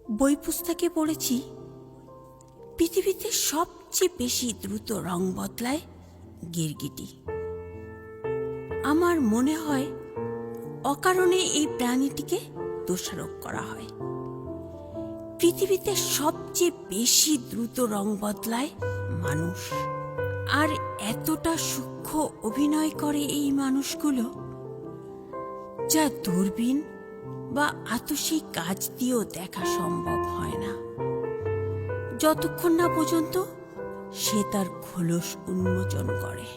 বই পুস্তকে পড়েছি পৃথিবীতে সবচেয়ে বেশি দ্রুত রং বদলায় গিরগিটি। আমার মনে হয় অকারণে এই প্রাণীটিকে দোষারোপ করা হয়। পৃথিবীতে সবচেয়ে বেশি দ্রুত রং বদলায় মানুষ, আর এতটা সূক্ষ্ম অভিনয় করে এই মানুষগুলো, যা দূরবীন বা আতসী কাজ দিয়েও দেখা সম্ভব হয় না, যতক্ষণ না পর্যন্ত সে তার খোলস উন্মোচন করে।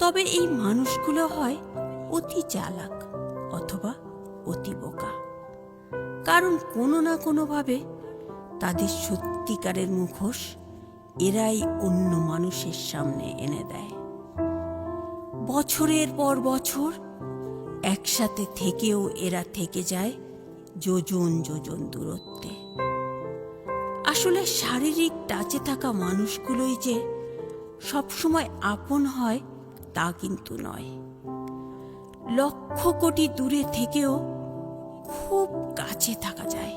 তবে এই মানুষগুলো হয় অতি চালাক অথবা অতি বোকা, কারণ কোনো না কোনোভাবে তাদের সত্যিকারের মুখোশ এরাই অন্য মানুষের সামনে এনে দেয়। বছরের পর বছর একসাথে থেকেও এরা থেকে যায় যোজন যোজন দূরত্বে। আসলে শারীরিক টাচে থাকা মানুষগুলোই যে সবসময় আপন হয় তা কিন্তু নয়। লক্ষ কোটি দূরে থেকেও খুব কাছে থাকা যায়।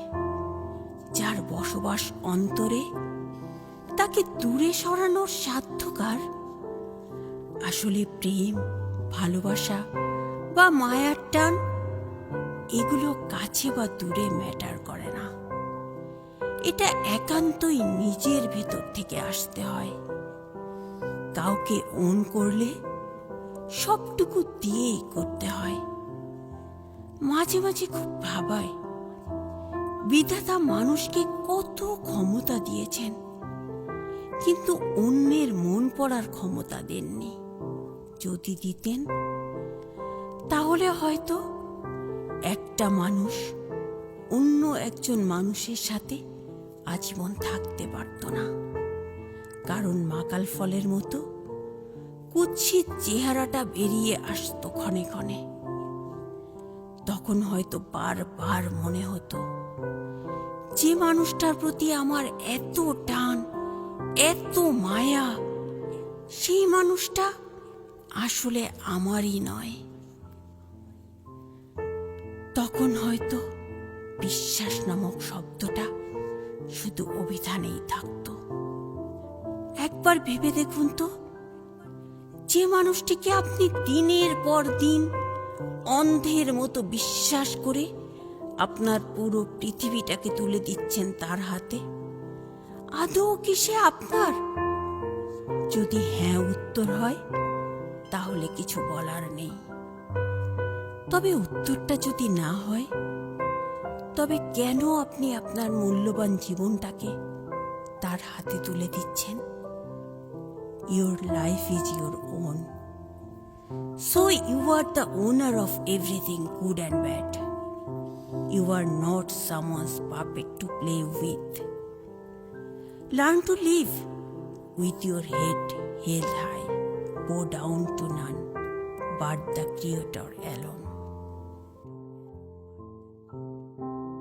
যার বসবাস অন্তরে, তাকে দূরে সরানোর সাধ্য কার? আসলে প্রেম, ভালোবাসা বা মায়ার টান এগুলো কাছে বা দূরে ম্যাটার করে না। এটা একান্তই নিজের ভেতর থেকে আসতে হয়। কাউকে ওন করলে সবটুকু দিয়েই করতে হয়। মাঝে মাঝে খুব ভাবায়, বিধাতা মানুষকে কত ক্ষমতা দিয়েছেন, কিন্তু অন্যের মন পড়ার ক্ষমতা দেননি। যদি দিতেন, তাহলে হয়তো একটা মানুষ অন্য একজন মানুষের সাথে আজীবন থাকতে পারত না। কারণ মাকাল ফলের মতো কুৎসিত চেহারাটা বেরিয়ে আসতো ক্ষণে ক্ষণে। তখন হয়তো বারবার মনে হতো, যে মানুষটার প্রতি আমার এত টান, এত মায়া, সেই মানুষটা আসলে আমারই নয়। তখন হয়তো বিশ্বাস নামক শব্দটা শুধু অভিধানেই থাকতো। একবার ভেবে দেখুন তো, যে মানুষটিকে আপনি দিনের পর দিন অন্ধের মতো বিশ্বাস করে আপনার পুরো পৃথিবীটাকে তুলে দিচ্ছেন তার হাতে, আদৌ কি সে আপনার? যদি হ্যাঁ উত্তর হয়, তাহলে কিছু বলার নেই। তবে উত্তরটা যদি না হয়, তবে কেন আপনি আপনার মূল্যবান জীবনটাকে তার হাতে তুলে দিচ্ছেন? Your life is your own. So you are the owner of everything good and bad. You are not someone's puppet to play with. Learn to live with your head held high. Bow down to none but the Creator alone.